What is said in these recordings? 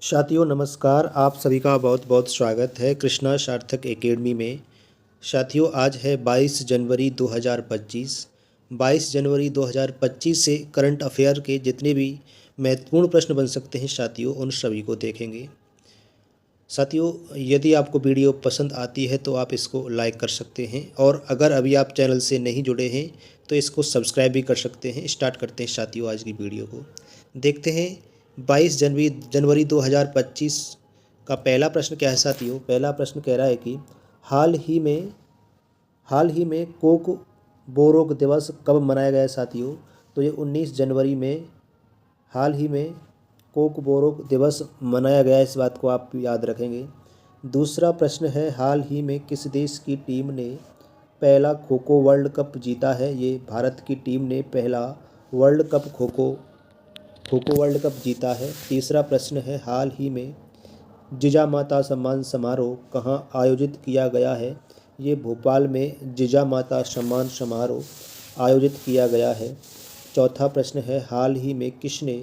साथियों नमस्कार। आप सभी का बहुत बहुत स्वागत है कृष्णा सार्थक एकेडमी में। साथियों आज है 22 जनवरी 2025। 22 जनवरी 2025 से करंट अफेयर के जितने भी महत्वपूर्ण प्रश्न बन सकते हैं साथियों उन सभी को देखेंगे। साथियों यदि आपको वीडियो पसंद आती है तो आप इसको लाइक कर सकते हैं और अगर अभी आप चैनल से नहीं जुड़े हैं तो इसको सब्सक्राइब भी कर सकते हैं। स्टार्ट करते हैं साथियों आज की वीडियो को। देखते हैं 22 जनवरी 2025 का पहला प्रश्न क्या है साथियों। पहला प्रश्न कह रहा है कि हाल ही में कोक बोरोक दिवस कब मनाया गया है साथियों। तो ये 19 जनवरी में हाल ही में कोक बोरोक दिवस मनाया गया है, इस बात को आप याद रखेंगे। दूसरा प्रश्न है हाल ही में किस देश की टीम ने पहला खो खो वर्ल्ड कप जीता है। ये भारत की टीम ने पहला खो खो वर्ल्ड कप जीता है। तीसरा प्रश्न है हाल ही में जिजामाता सम्मान समारोह कहाँ आयोजित किया गया है। ये भोपाल में जिजामाता सम्मान समारोह आयोजित किया गया है। चौथा प्रश्न है हाल ही में किसने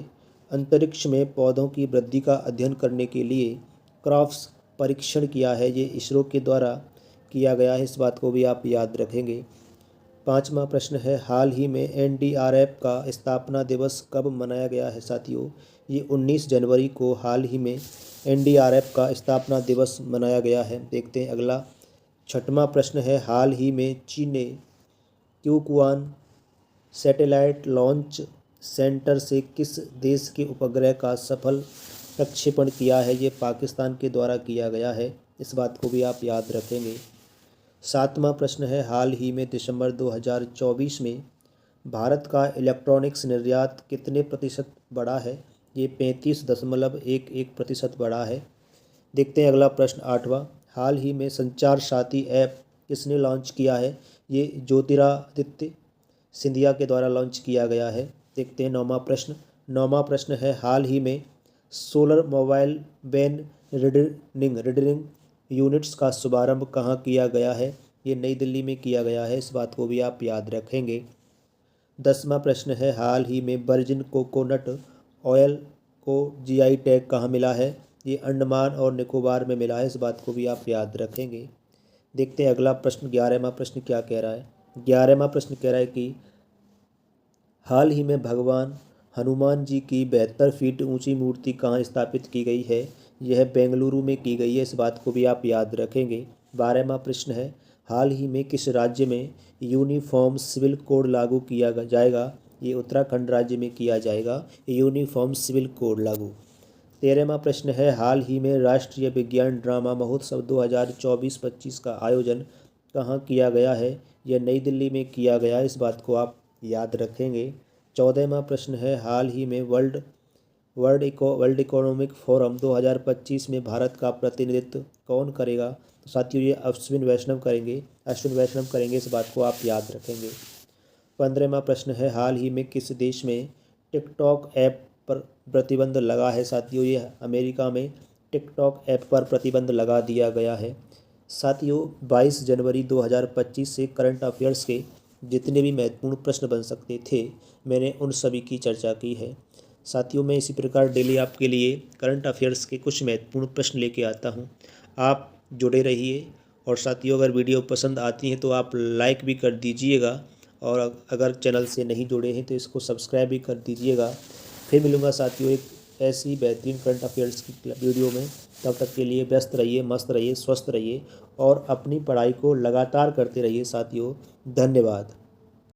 अंतरिक्ष में पौधों की वृद्धि का अध्ययन करने के लिए क्रॉप्स परीक्षण किया है। ये इसरो के द्वारा किया गया है, इस बात को भी आप याद रखेंगे। पांचवा प्रश्न है हाल ही में एनडीआरएफ का स्थापना दिवस कब मनाया गया है साथियों। ये 19 जनवरी को हाल ही में एनडीआरएफ का स्थापना दिवस मनाया गया है। देखते हैं अगला। छठवां प्रश्न है हाल ही में चीन ने क्यूकुआन सैटेलाइट लॉन्च सेंटर से किस देश के उपग्रह का सफल प्रक्षेपण किया है। ये पाकिस्तान के द्वारा किया गया है, इस बात को भी आप याद रखेंगे। सातवां प्रश्न है हाल ही में दिसंबर 2024 में भारत का इलेक्ट्रॉनिक्स निर्यात कितने प्रतिशत बढ़ा है। ये 35.11% बढ़ा है। देखते हैं अगला प्रश्न आठवां। हाल ही में संचार साथी ऐप किसने लॉन्च किया है। ये ज्योतिरादित्य सिंधिया के द्वारा लॉन्च किया गया है। देखते हैं नौवां प्रश्न है हाल ही में सोलर मोबाइल वैन रीडरिंग यूनिट्स का शुभारंभ कहाँ किया गया है। ये नई दिल्ली में किया गया है, इस बात को भी आप याद रखेंगे। 10वां प्रश्न है हाल ही में वर्जिन कोकोनट ऑयल को जीआई टैग कहाँ मिला है। ये अंडमान और निकोबार में मिला है, इस बात को भी आप याद रखेंगे। देखते हैं अगला प्रश्न 11वां प्रश्न क्या कह रहा है। 11वां प्रश्न कह रहा है कि हाल ही में भगवान हनुमान जी की 72 फीट ऊंची मूर्ति कहाँ स्थापित की गई है। यह बेंगलुरु में की गई है, इस बात को भी आप याद रखेंगे। 12वां प्रश्न है हाल ही में किस राज्य में यूनिफॉर्म सिविल कोड लागू किया जाएगा। ये उत्तराखंड राज्य में किया जाएगा यूनिफॉर्म सिविल कोड लागू। 13वां प्रश्न है हाल ही में राष्ट्रीय विज्ञान ड्रामा महोत्सव 2024-25 का आयोजन कहाँ किया गया है। यह नई दिल्ली में किया गया है, इस बात को आप याद रखेंगे। 14वां प्रश्न है हाल ही में वर्ल्ड इकोनॉमिक फोरम 2025 में भारत का प्रतिनिधित्व कौन करेगा। तो साथियों ये अश्विन वैष्णव करेंगे, इस बात को आप याद रखेंगे। 15वां प्रश्न है हाल ही में किस देश में टिकटॉक ऐप पर प्रतिबंध लगा है। साथियों ये अमेरिका में टिकटॉक ऐप पर प्रतिबंध लगा दिया गया है। साथियों 22 जनवरी 2025 से करंट अफेयर्स के जितने भी महत्वपूर्ण प्रश्न बन सकते थे मैंने उन सभी की चर्चा की है। साथियों मैं इसी प्रकार डेली आपके लिए करंट अफेयर्स के कुछ महत्वपूर्ण प्रश्न लेके आता हूँ। आप जुड़े रहिए और साथियों अगर वीडियो पसंद आती है तो आप लाइक भी कर दीजिएगा और अगर चैनल से नहीं जुड़े हैं तो इसको सब्सक्राइब भी कर दीजिएगा। फिर मिलूँगा साथियों एक ऐसी बेहतरीन करंट अफेयर्स की वीडियो में। तब तक के लिए व्यस्त रहिए, मस्त रहिए, स्वस्थ रहिए और अपनी पढ़ाई को लगातार करते रहिए साथियों। धन्यवाद।